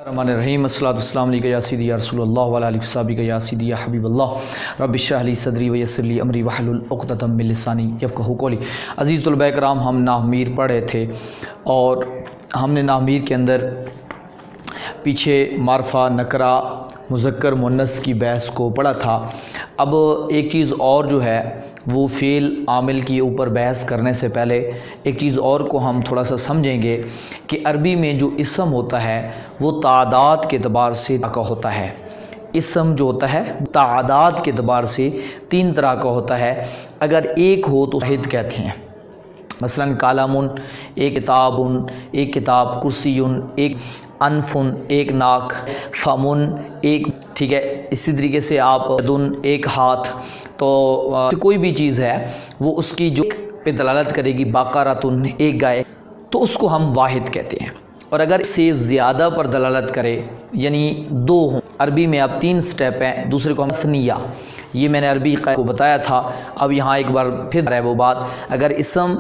रहीम अस्सलाम या सीदी या रसूलुल्लाह व अला सहाबी या सीदी या हबीबल्लाह रब्बि इश्रह ली सदरी व यस्सिर ली अमरी वहलुल उक़दतम मिन लिसानी यफ़क़हू क़ौली। अज़ीज़ तुलबा किराम, हम नाहमीर पढ़ रहे थे और हमने नाहमीर के अंदर पीछे मारफ़ा नकरा मुज़क्कर मुअन्नस की बहस को पढ़ा था। अब एक चीज़ और जो है वो फ़ेल आमिल के ऊपर बहस करने से पहले एक चीज़ और को हम थोड़ा सा समझेंगे कि अरबी में जो इसम होता है वो तादाद के एतबार से का होता है। इसम जो होता है तादाद के एतबार से तीन तरह का होता है। अगर एक हो तो वाहिद कहते हैं, मसलन कालामुन एक किताबुन एक किताब, कुर्सियुन एक अनफुन एक नाक, फमुन एक, ठीक है। इसी तरीके से आप दुन एक हाथ, तो कोई भी चीज़ है वो उसकी जो पे दलालत करेगी, बाकारातुन एक गाय, तो उसको हम वाहिद कहते हैं। और अगर इससे ज़्यादा पर दलालत करे यानी दो हों, अरबी में अब तीन स्टेप हैं, दूसरे को हम तस्निया, ये मैंने अरबी को बताया था। अब यहाँ एक बार फिर है वो बात, अगर इसम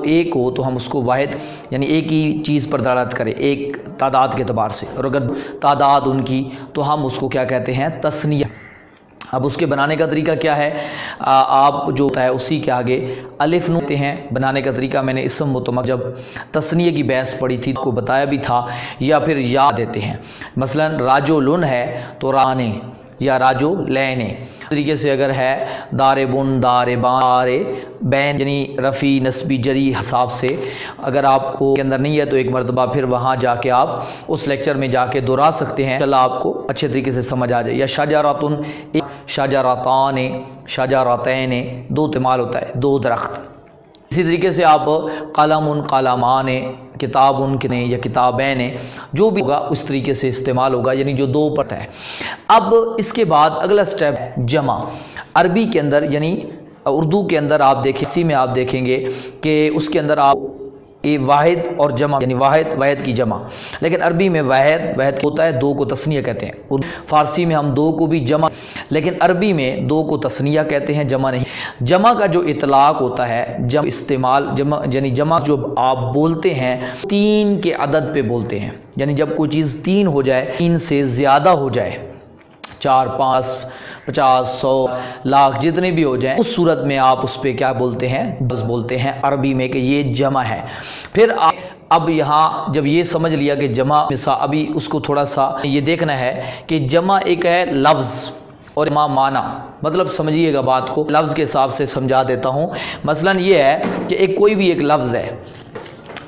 एक हो तो हम उसको वाहिद यानी एक ही चीज़ पर दलालत करें एक तादाद के एतबार से, और अगर तादाद उनकी तो हम उसको क्या कहते हैं, तस्निया। अब उसके बनाने का तरीका क्या है, आप जो होता है उसी के आगे अलिफ नून देते हैं। बनाने का तरीका मैंने इसम मुतमक जब तस्निया की बहस पढ़ी थी को बताया भी था, या फिर या देते हैं। मसलन राजुलुन है तो राने या राजो लैने तरीके से, अगर है दारे बुन दारे बारे बैन यानी रफ़ी नस्बी जरी हिसाब से, अगर आपको के अंदर नहीं है तो एक मरतबा फिर वहाँ जाके आप उस लेक्चर में जाके दोहरा सकते हैं, चला आपको अच्छे तरीके से समझ आ जाए। या शाजारातुन एक, शाजाराताने शाजारातैने दो इस्तेमाल होता है, दो दरख्त। इसी तरीके से आप कलमुन कलमाने किताबुन किने या किताबैने जो भी होगा उस तरीके से इस्तेमाल होगा, यानी जो दो पर है। अब इसके बाद अगला स्टेप जमा। अरबी के अंदर यानी उर्दू के अंदर आप देखें, इसी में आप देखेंगे कि उसके अंदर आप ये वाहिद और जमा यानी वाहिद की जमा, लेकिन अरबी में वाहिद होता है, दो को तस्निया कहते हैं। फ़ारसी में हम दो को भी जमा, लेकिन अरबी में दो को तस्निया कहते हैं, जमा नहीं। जमा का जो इतलाक़ होता है, जम इस्तेमाल जमा यानी जमा जो आप बोलते हैं तीन के अदद पे बोलते हैं, यानी जब कोई चीज़ तीन हो जाए, तीन से ज़्यादा हो जाए, 4 5 50 100 लाख जितने भी हो जाएं, उस सूरत में आप उस पर क्या बोलते हैं, बस बोलते हैं अरबी में कि ये जमा है। फिर आप अब यहाँ जब ये समझ लिया कि जमा मिसा, अभी उसको थोड़ा सा ये देखना है कि जमा एक है लफ्ज़ और जमा माना, मतलब समझिएगा बात को, लफ्ज़ के हिसाब से समझा देता हूँ। मसलन ये है कि एक कोई भी एक लफ्ज़ है,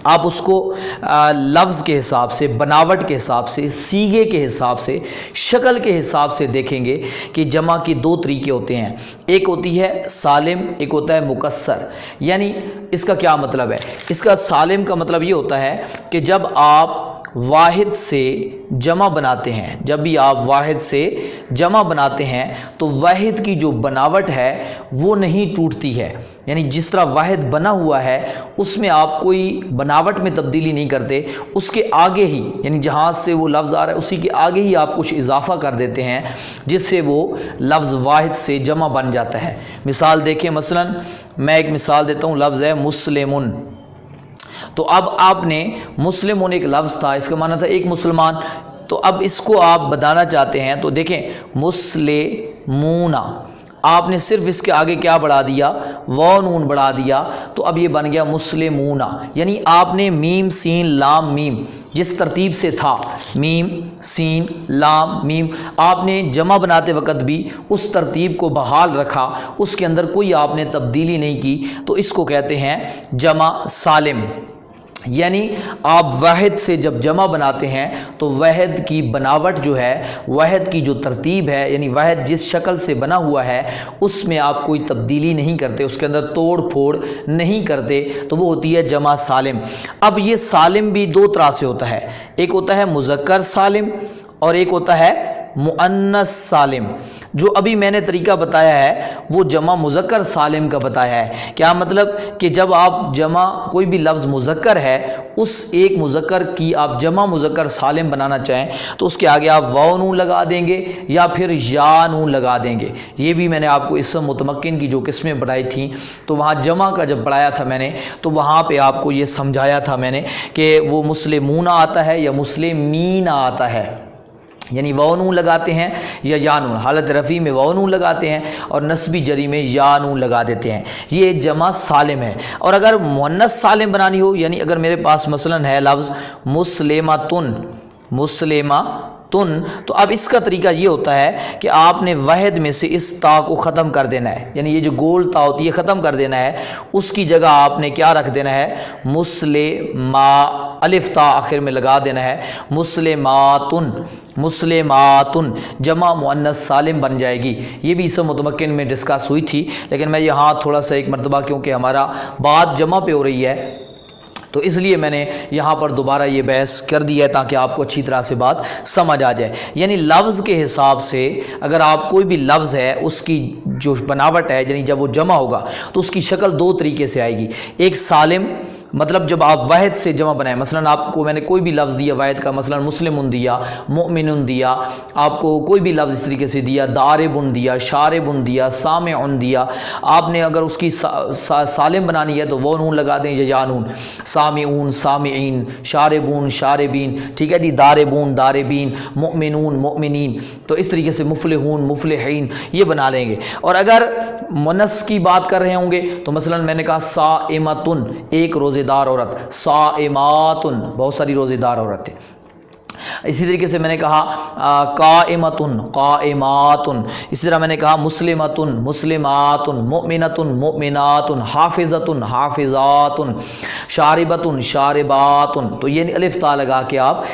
आप उसको लफ्ज़ के हिसाब से, बनावट के हिसाब से, सीगे के हिसाब से, शक्ल के हिसाब से देखेंगे कि जमा की दो तरीके होते हैं। एक होती है सालिम, एक होता है मुकस्सर। यानी इसका क्या मतलब है, इसका सालिम का मतलब ये होता है कि जब आप वाहिद से जमा बनाते हैं, जब भी आप वाहिद से जमा बनाते हैं तो वाहिद की जो बनावट है वो नहीं टूटती है, यानी जिस तरह वाहिद बना हुआ है उसमें आप कोई बनावट में तब्दीली नहीं करते, उसके आगे ही यानी जहाँ से वो लफ्ज़ आ रहा है उसी के आगे ही आप कुछ इजाफा कर देते हैं, जिससे वो लफ्ज़ वाहिद से जमा बन जाता है। मिसाल देखें, मसलन मैं एक मिसाल देता हूँ, लफ्ज़ है मुस्लिमुन। तो अब आपने मुस्लिमुन एक लफ्ज़ था, इसका माना था एक मुसलमान, तो अब इसको आप बताना चाहते हैं तो देखें मुस्लिमूना, आपने सिर्फ इसके आगे क्या बढ़ा दिया, वाव नून बढ़ा दिया, तो अब ये बन गया मुस्लिमूना। यानी आपने मीम सीन लाम मीम जिस तरतीब से था, मीम सीन लाम मीम, आपने जमा बनाते वक़्त भी उस तरतीब को बहाल रखा, उसके अंदर कोई आपने तब्दीली नहीं की, तो इसको कहते हैं जमा सालिम। यानी आप वाहिद से जब जमा बनाते हैं तो वाहिद की बनावट जो है, वाहिद की जो तरतीब है, यानी वाहिद जिस शक्ल से बना हुआ है उसमें आप कोई तब्दीली नहीं करते, उसके अंदर तोड़ फोड़ नहीं करते, तो वो होती है जमा सालिम। अब ये सालिम भी दो तरह से होता है, एक होता है मुज़क्कर सालिम और एक होता है मुअन्नस सालिम। जो अभी मैंने तरीका बताया है वो जमा मुज़क्कर सालिम का बताया है। क्या मतलब कि जब आप जमा कोई भी लफ्ज़ मुज़क्कर है उस एक मुज़क्कर की आप जमा मुज़क्कर सालिम बनाना चाहें तो उसके आगे आप वाव नून लगा देंगे या फिर या नून लगा देंगे। ये भी मैंने आपको इसम मुतमक्किन की जो किस्में पढ़ाई थी तो वहाँ जमा का जब पढ़ाया था मैंने तो वहाँ पे आपको ये समझाया था मैंने कि वो मुस्लिमूना आता है या मुस्लिमीना आता है, यानी वाव नून लगाते हैं या नून, हालत रफ़ी में वाव नून लगाते हैं और नस्बी जरी में या नून लगा देते हैं। ये जमा सालिम है। और अगर मुअन्नस सालिम बनानी हो, यानी अगर मेरे पास मसलन है लफ्ज़ मुस्लिमातुन, तो अब इसका तरीका ये होता है कि आपने वाहिद में से इस ता को ख़त्म कर देना है, यानी ये जो गोल ता होती है ख़त्म कर देना है। उसकी जगह आपने क्या रख देना है, मुस्लिमा, अलिफ ता आखिर में लगा देना है, मुस्लिमातुन जमा मुअन्नस सालिम बन जाएगी। ये भी इसम मुतमक्किन में डिस्कस हुई थी, लेकिन मैं यहाँ थोड़ा सा एक मरतबा, क्योंकि हमारा बात जमा पे हो रही है तो इसलिए मैंने यहाँ पर दोबारा ये बहस कर दी है ताकि आपको अच्छी तरह से बात समझ आ जाए। यानी लफ्ज़ के हिसाब से अगर आप कोई भी लफ्ज़ है उसकी जो बनावट है, यानी जब वो जमा होगा तो उसकी शक्ल दो तरीके से आएगी। एक सालिम, मतलब जब आप वाहिद से जमा बनाएं, मसलन आपको मैंने कोई भी लफ्ज़ दिया वाहिद का, मसलन मुस्लिमुन दिया, मुमिनुन दिया, आपको कोई भी लफ्ज़ इस तरीके से दिया, दारिबुन दिया, शारिबुन दिया, सामिउन दिया, आपने अगर उसकी सालिम बनानी है तो वो नून लगा दें या नून, सामिउन सामिईन, शारिबुन शारिबीन, ठीक है जी, दारिबुन दारिबीन, मुमिनून मुमिनीन, तो इस तरीके से मुफलिहून मुफलिहीन ये बना लेंगे। और अगर मुअन्नस की बात कर रहे होंगे तो मसलन मैंने कहा साइमतुन, एक रोज़ेदार औरत, साइमातुन बहुत सारी रोज़ेदार औरतें। इसी तरीके से मैंने कहा काइमतुन काइमातुन, इसी तरह मैंने कहा मुस्लिमतुन मुस्लिमातुन, मुमिनतुन मुमिनातुन, हाफिजतुन हाफिजातुन, शारिबतुन शारिबातुन। तो ये अलिफ ता लगा के आप,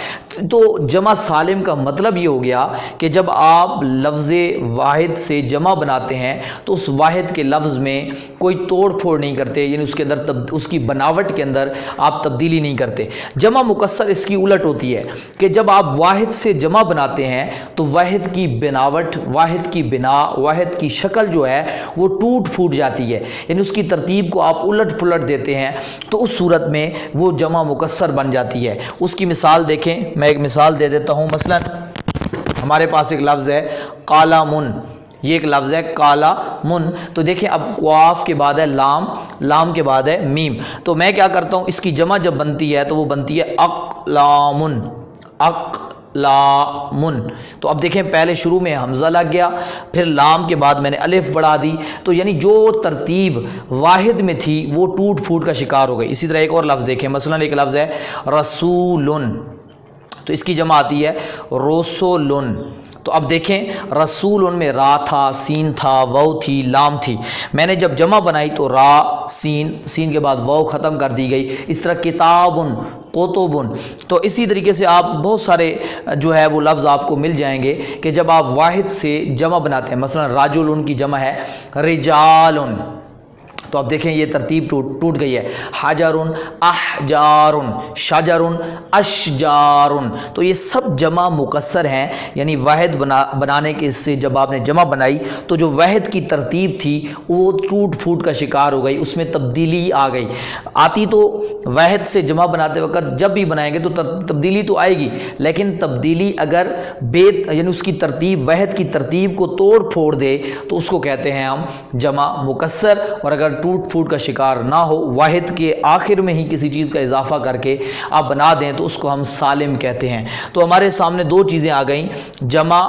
तो जमा सालिम का मतलब ये हो गया कि जब आप लफ्ज़ वाहिद से जमा बनाते हैं तो उस वाहिद के लफ्ज़ में कोई तोड़ फोड़ नहीं करते, यानी उसके अंदर उसकी बनावट के अंदर आप तब्दीली नहीं करते। जमा मुकस्सर इसकी उलट होती है कि जब आप वाहिद से जमा बनाते हैं तो वाहिद की बनावट, वाहिद की बिना, वाहिद की शक्ल जो है वो टूट फूट जाती है, यानी उसकी तरतीब को आप उलट पुलट देते हैं तो उस सूरत में वो जमा मुकस्सर बन जाती है। उसकी मिसाल देखें, मैं एक मिसाल दे देता हूँ। मसलन हमारे पास एक लफ्ज़ है कालामुन, ये एक लफ्ज़ है काला मुन, तो देखिए अब क्वाफ के बाद है लाम, लाम के बाद है मीम, तो मैं क्या करता हूँ, इसकी जमा जब बनती है तो वो बनती है अक़लामुन, अक़लामुन। तो अब देखें पहले शुरू में हमज़ा लग गया, फिर लाम के बाद मैंने अलिफ बढ़ा दी, तो यानी जो तरतीब वाहिद में थी वो टूट फूट का शिकार हो गई। इसी तरह एक और लफ्ज़ देखें, मसलन एक लफ्ज़ है रसूलुन, तो इसकी जमा आती है रोसोलुन। तो अब देखें रसूल उनमें रा था, सीन था, वाव थी, लाम थी, मैंने जब जमा बनाई तो रा सीन, सीन के बाद वाव ख़त्म कर दी गई। इस तरह किताबुन कोतुबुन, तो इसी तरीके से आप बहुत सारे जो है वो लफ्ज़ आपको मिल जाएंगे कि जब आप वाहिद से जमा बनाते हैं। मसलन राजुल की जमा है रिजालुन, तो आप देखें ये तरतीब टूट गई है। हाजरुन अहजारुन, शजरुन अशजारुन, तो ये सब जमा मुकस्सर हैं, यानी वाहिद बनाने के से जब आपने जमा बनाई तो जो वाहिद की तरतीब थी वो टूट फूट का शिकार हो गई, उसमें तब्दीली आ गई। आती तो वाहिद से जमा बनाते वक्त जब भी बनाएंगे तो तब्दीली तो आएगी, लेकिन तब्दीली अगर यानी उसकी तरतीब वाहिद की तरतीब को तोड़ फोड़ दे तो उसको कहते हैं हम जमा मुकस्सर। और अगर टूट फूट का शिकार ना हो, वाहिद के आखिर में ही किसी चीज़ का इजाफा करके आप बना दें तो उसको हम सालिम कहते हैं। तो हमारे सामने दो चीज़ें आ गई, जमा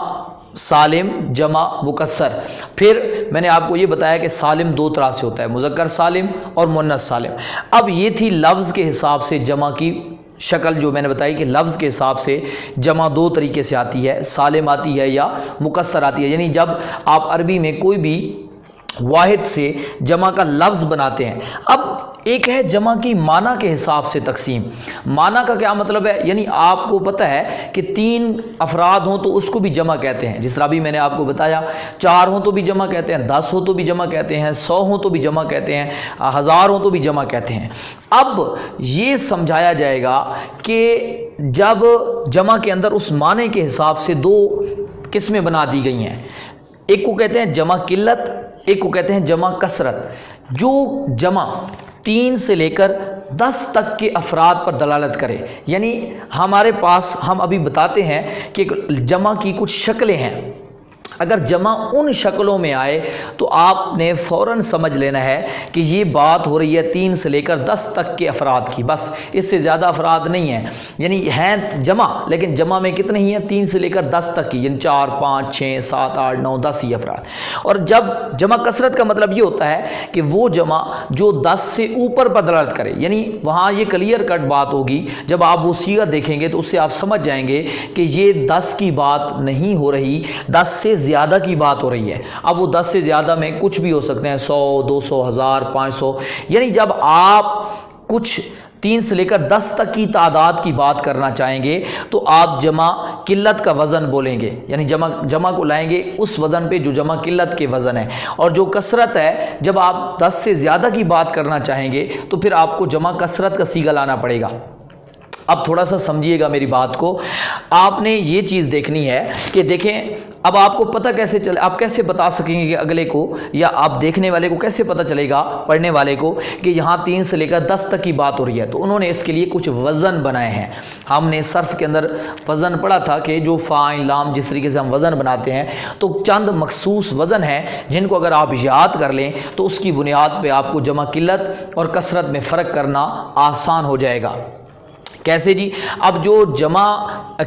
सालिम, जमा मुकस्सर। फिर मैंने आपको ये बताया कि सालिम दो तरह से होता है, मुज़क्कर सालिम और मुअन्नस सालिम। अब ये थी लफ्ज़ के हिसाब से जमा की शक्ल जो मैंने बताई कि लफ्ज़ के हिसाब से जमा दो तरीके से आती है, सालिम आती है या मुकस्सर आती है। यानी जब आप अरबी में कोई भी वाहिद से जमा का लफ्ज़ बनाते हैं। अब एक है जमा की माना के हिसाब से तकसीम। माना का क्या मतलब है, यानी आपको पता है कि 3 अफराद हों तो उसको भी जमा कहते हैं, जिस तरह भी मैंने आपको बताया, 4 हों तो भी जमा कहते हैं, 10 हो तो भी जमा कहते हैं, 100 हों तो भी जमा कहते हैं, 1000 हों तो भी जमा कहते हैं। अब ये समझाया जाएगा कि जब जमा के अंदर उस माने के हिसाब से 2 किस्में बना दी गई हैं। एक को कहते हैं जमा किल्लत, एक को कहते हैं जमा कसरत। जो जमा 3 से लेकर 10 तक के अफराद पर दलालत करे, यानी हमारे पास हम अभी बताते हैं कि जमा की कुछ शक्लें हैं। अगर जमा उन शक्लों में आए तो आपने फ़ौरन समझ लेना है कि ये बात हो रही है 3 से लेकर 10 तक के अफराद की, बस इससे ज़्यादा अफराद नहीं हैं। यानी हैं जमा, लेकिन जमा में कितने ही हैं? 3 से लेकर 10 तक की, यानी 4, 5, 6, 7, 8, 9, 10 ही अफराद। और जब जमा कसरत का मतलब ये होता है कि वो जमा जो 10 से ऊपर पर दलालत करे, यानी वहाँ ये क्लियर कट बात होगी। जब आप वो सीगा देखेंगे तो उससे आप समझ जाएंगे कि ये 10 की बात नहीं हो रही, 10 से ज़्यादा की बात हो रही है। अब वो 10 से ज़्यादा में कुछ भी हो सकते हैं, 100, 200, 1000, 500। यानी जब आप कुछ 3 से लेकर 10 तक की तादाद की बात करना चाहेंगे तो आप जमा किल्लत का वज़न बोलेंगे, यानी जमा को लाएंगे उस वज़न पे जो जमा किल्लत के वज़न है। और जो कसरत है, जब आप 10 से ज़्यादा की बात करना चाहेंगे तो फिर आपको जमा कसरत का सीगा लाना पड़ेगा। अब थोड़ा सा समझिएगा मेरी बात को। आपने ये चीज़ देखनी है कि देखें, अब आपको पता कैसे चले, आप कैसे बता सकेंगे कि अगले को या आप देखने वाले को कैसे पता चलेगा, पढ़ने वाले को, कि यहाँ 3 से लेकर 10 तक की बात हो रही है। तो उन्होंने इसके लिए कुछ वज़न बनाए हैं। हमने सर्फ के अंदर वज़न पढ़ा था कि जो फ़ाइल लाम जिस तरीके से हम वज़न बनाते हैं, तो चंद मखसूस वज़न हैं जिनको अगर आप याद कर लें तो उसकी बुनियाद पर आपको जमा किल्लत और कसरत में फ़र्क करना आसान हो जाएगा। कैसे जी? अब जो जमा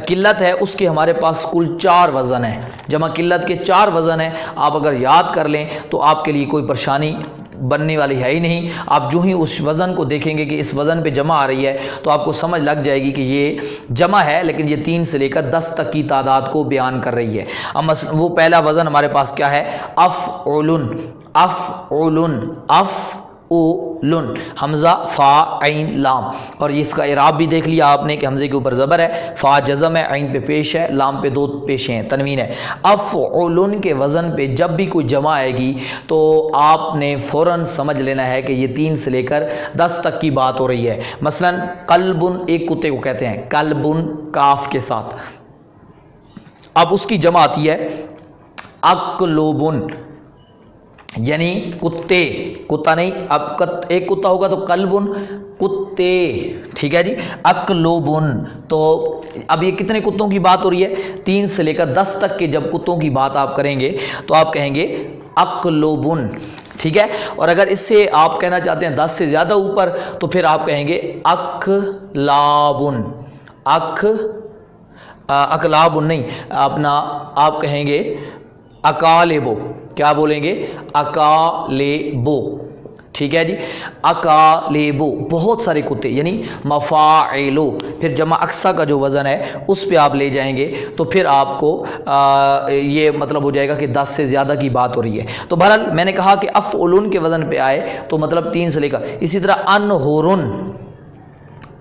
किल्लत है उसके हमारे पास कुल 4 वज़न हैं। जमा किल्लत के 4 वज़न हैं। आप अगर याद कर लें तो आपके लिए कोई परेशानी बनने वाली है ही नहीं। आप जो ही उस वज़न को देखेंगे कि इस वज़न पे जमा आ रही है तो आपको समझ लग जाएगी कि ये जमा है, लेकिन ये 3 से लेकर 10 तक की तादाद को बयान कर रही है। अब वो पहला वज़न हमारे पास क्या है? अफ़उलुन। अफ़उलुन, अफ़उलुन, हमज़ा फ़ा ऐन लाम। और इसका इराब भी देख लिया आपने कि हमज़े के ऊपर ज़बर है, फ़ा जज़म है, ऐन पे पेश है, लाम पे 2 पेशे हैं, तनवीन है। अफ़उलुन के वज़न पे जब भी कोई जमा आएगी तो आपने फ़ौरन समझ लेना है कि ये 3 से लेकर 10 तक की बात हो रही है। मसलन कल्बुन, एक कुत्ते को कहते हैं कल्बुन काफ के साथ। अब उसकी जमा आती है अक्लुबुन, यानी कुत्ते, कुत्ता नहीं, अब एक कुत्ता होगा तो कल्बुन, कुत्ते, ठीक है जी। अक्लुबुन, तो अब ये कितने कुत्तों की बात हो रही है? 3 से लेकर 10 तक के जब कुत्तों की बात आप करेंगे तो आप कहेंगे अक्लुबुन, ठीक है। और अगर इससे आप कहना चाहते हैं 10 से ज़्यादा ऊपर तो फिर आप कहेंगे अखलाबुन। अकलाबुन नहीं, अपना आप कहेंगे अकालेबो। क्या बोलेंगे? अकालेबो, ठीक है जी। अकालेबो, बहुत सारे कुत्ते, यानी मफ़ाइलो। फिर जमा अक्सा का जो वज़न है उस पे आप ले जाएंगे तो फिर आपको ये मतलब हो जाएगा कि 10 से ज़्यादा की बात हो रही है। तो बहरहाल मैंने कहा कि अफ़उलुन के वज़न पे आए तो मतलब 3 से लेकर, इसी तरह अनहुरुन,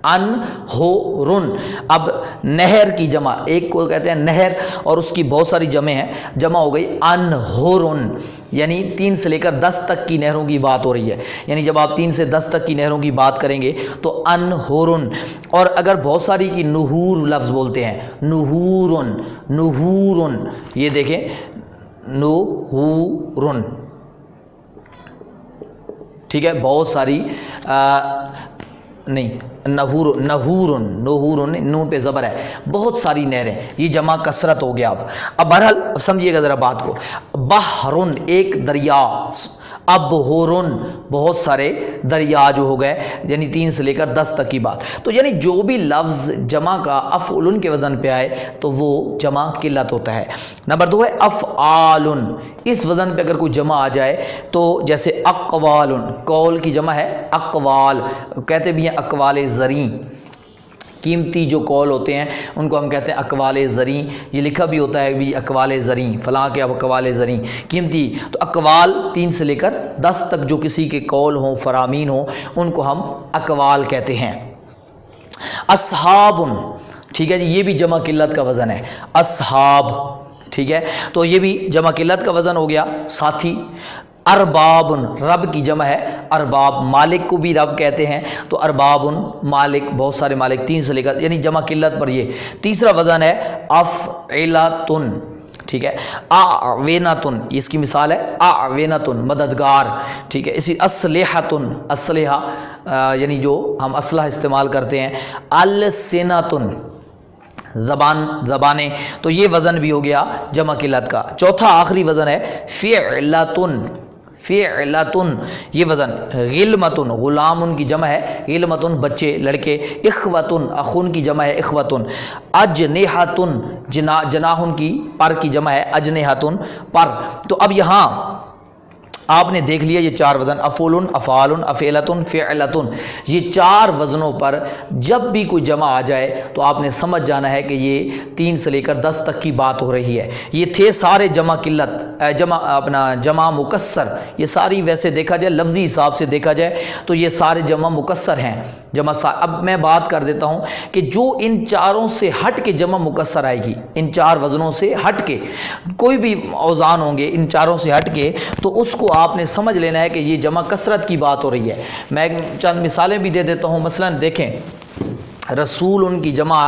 अनहुरुन। अब नहर की जमा, एक को कहते हैं नहर और उसकी बहुत सारी जमे हैं, जमा हो गई अनहुरुन, यानी 3 से लेकर 10 तक की नहरों की बात हो रही है। यानी जब आप 3 से 10 तक की नहरों की बात करेंगे तो अनहुरुन। और अगर बहुत सारी की नुहुर लफ्ज़ बोलते हैं, नुहुरुन, नुहुरुन, ये देखें नुहुरुन, ठीक है। बहुत सारी नहीं, नहूरुन, नहूरुन, नून पे ज़बर है, बहुत सारी नहरें, ये जमा कसरत हो गया। अब बहरहाल समझिएगा ज़रा बात को। बहरुन, एक दरिया। अबहुरुन, बहुत सारे दरिया जो हो गए, यानी 3 से लेकर 10 तक की बात। तो यानी जो भी लफ्ज़ जमा का अफ़उलुन के वज़न पे आए तो वो जमा किल्लत होता है। नंबर 2 है अफ़आलुन। इस वज़न पे अगर कोई जमा आ जाए तो जैसे अक़वालुन, कौल की जमा है अक़वाल, कहते भी हैं अक़वाल ज़री, कीमती जो कौल होते हैं उनको हम कहते हैं अक़वाल ज़री। ये लिखा भी होता है भी अक़वाल ज़री, फ़लाँ के अक़वाल ज़री, कीमती। तो अक़वाल 3 से लेकर 10 तक जो किसी के कौल हों, फ़रामीन हों, उनको हम अक़वाल कहते हैं। अस्हाबुन, ठीक है जी, ये भी जमा किल्लत का वज़न है, अस्हाब, ठीक है। तो ये भी जमा किल्लत का वज़न हो गया, साथी। अरबाबुन, रब की जमा है अरबाब, मालिक को भी रब कहते हैं, तो अरबाबुन मालिक, बहुत सारे मालिक, 3 से लेकर, यानी जमा किल्लत पर ये। तीसरा वज़न है अफ़इलातुन, ठीक है। आवेनातुन इसकी मिसाल है, आवेनातुन मददगार, ठीक है। इसी असलेहतुन, असलेहा यानी जो हम असलहा इस्तेमाल करते हैं। अलसिनतुन ज़बानें, तो ये वज़न भी हो गया जमा किल्लत का। चौथा आखिरी वज़न है फ़िअलतुन, फ़िअलतुन ये वज़न। गिलमतुन ग़ुलामुन की जमा है गिलमतुन बच्चे लड़के। इख्वतुन अखुन की जमा है इख्वतुन। अजनेहतुन जनाहुन की पर की जमा है अजनेहतुन पर। तो अब यहाँ आपने देख लिया ये चार वज़न, अफुलुन, अफ़ालुन, अफ़ेलतुन, फ़िअलतुन। ये चार वज़नों पर जब भी कोई जमा आ जाए तो आपने समझ जाना है कि ये 3 से लेकर 10 तक की बात हो रही है। ये थे सारे जमा किल्लत, जमा मुकस्सर। ये सारी वैसे देखा जाए लफ्ज़ी हिसाब से देखा जाए तो ये सारे जमा मुकस्सर हैं। अब मैं बात कर देता हूँ कि जो इन चारों से हट के जमा मुकस्सर आएगी, इन चार वज़नों से हट के कोई भी औज़ान होंगे इन चारों से हट के, तो उसको आपने समझ लेना है कि ये जमा कसरत की बात हो रही है। मैं चंद मिसालें भी दे देता हूँ। मसलन देखें, रसूलुन की जमा,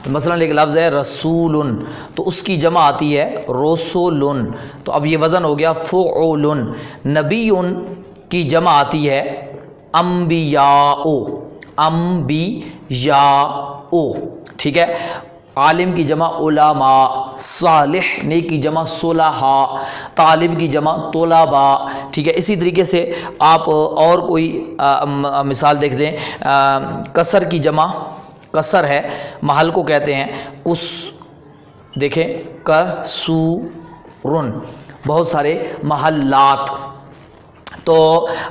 मसलन एक लफ्ज़ है रसूलुन, तो उसकी जमा आती है रसूलुन, तो अब ये वज़न हो गया फ़ुउलुन। नबीउन की जमा आती है अम्बियाओ, अम्बियाओ, ठीक है। आलिम की जमा उलामा, सालिह ने की जमा सुलहा, तालिब की जमा तोलाबा, ठीक है। इसी तरीके से आप और कोई मिसाल देख दें। कसर की जमा, कसर है महल को कहते हैं उस, देखें कसूरुन, बहुत सारे महल्लात। तो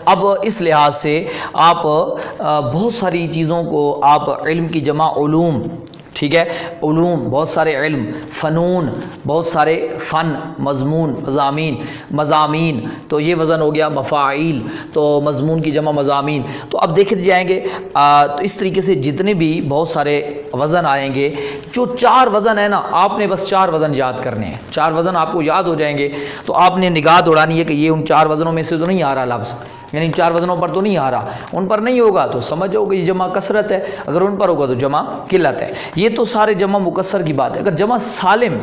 अब इस लिहाज से आप बहुत सारी चीज़ों को आप इल्म की जमा उलूम, ठीक है, उलूम बहुत सारे इल्म, फ़नून बहुत सारे फ़न, मज़मून मज़ामीन, मज़ामीन, तो ये वज़न हो गया मफ़ाइल, तो मज़मून की जमा मज़ामीन। तो अब देखे जाएंगे तो इस तरीके से जितने भी बहुत सारे वज़न आएंगे, जो चार वज़न है ना, आपने बस चार वज़न याद करने हैं। चार वज़न आपको याद हो जाएंगे तो आपने निगाह दौड़ानी है कि ये उन चार वज़नों में से तो नहीं आ रहा लफ्ज़, यानी चार वज़नों पर तो नहीं आ रहा। उन पर नहीं होगा तो समझो कि ये जमा कसरत है, अगर उन पर होगा तो जमा किल्लत है। ये तो सारे जमा मुकस्सर की बात है। अगर जमा सालिम,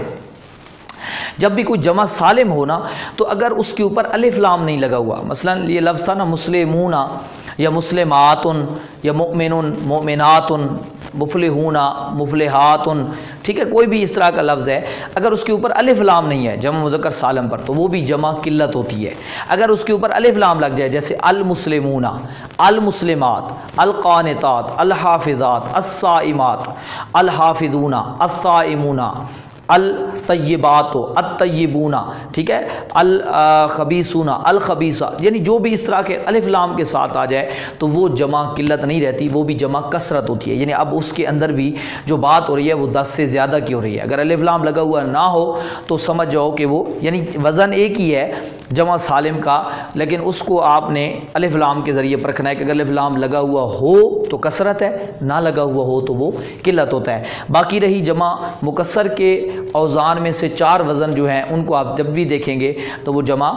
जब भी कोई जमा सालिम हो ना, तो अगर उसके ऊपर अलिफ लाम नहीं लगा हुआ, मसलन ये लफ्ज़ था ना मुस्लिमूना या मुस्लिमातुन या मुमिनुन मुमिनातुन, मुफलिहूना मुफलिहातुन, ठीक है, कोई भी इस तरह का लफ्ज़ है, अगर उसके ऊपर अलिफ लाम नहीं है जमा मुज़क्कर सालिम पर, तो वो भी जमा किल्लत होती है। अगर उसके ऊपर अलिफ लाम लग जाए, जैसे अल मुस्लिमूना, अल मुस्लिमात, अल क़ानितात, अल हाफ़िज़ात, अस्साइमात, अल हाफ़िज़ूना, अस्साइमूना, अल तय्यबात, अत तय्यबूना, ठीक है, अल खबीसूना, अल खबीसा, यानी जो भी इस तरह के अलिफ लाम के साथ आ जाए तो वो जमा किल्लत नहीं रहती, वो भी जमा कसरत होती है। यानी अब उसके अंदर भी जो बात हो रही है वो 10 से ज़्यादा की हो रही है। अगर अलिफ लाम लगा हुआ ना हो तो समझ जाओ कि वो, यानी वज़न एक ही है जमा सालिम का, लेकिन उसको आपने अलिफ लाम के ज़रिए परखना है कि अगर अलिफ लाम लगा हुआ हो तो कसरत है, ना लगा हुआ हो तो वो किल्लत होता है। बाकी रही जमा मुकस्सर के औज़ान में से चार वज़न जो हैं उनको आप जब भी देखेंगे तो वो जमा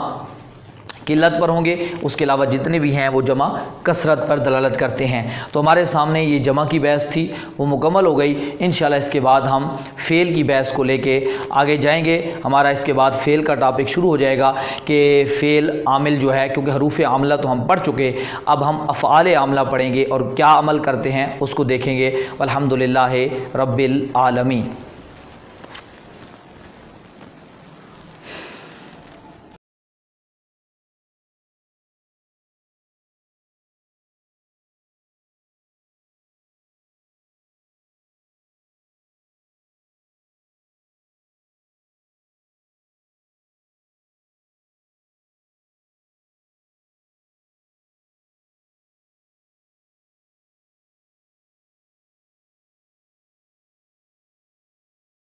किल्लत पर होंगे, उसके अलावा जितने भी हैं वो जमा कसरत पर दलालत करते हैं। तो हमारे सामने ये जमा की बहस थी, वो मुकम्मल हो गई। इंशाल्लाह इसके बाद हम फ़ेल की बहस को लेके आगे जाएंगे। हमारा इसके बाद फ़ेल का टॉपिक शुरू हो जाएगा कि फ़ेल आमिल जो है, क्योंकि हरूफ़ आमला तो हम पढ़ चुके, अब हम अफ़आल आमला पढ़ेंगे और क्या अमल करते हैं उसको देखेंगे। अल्हम्दुलिल्लाह रब्बिल आलमीन।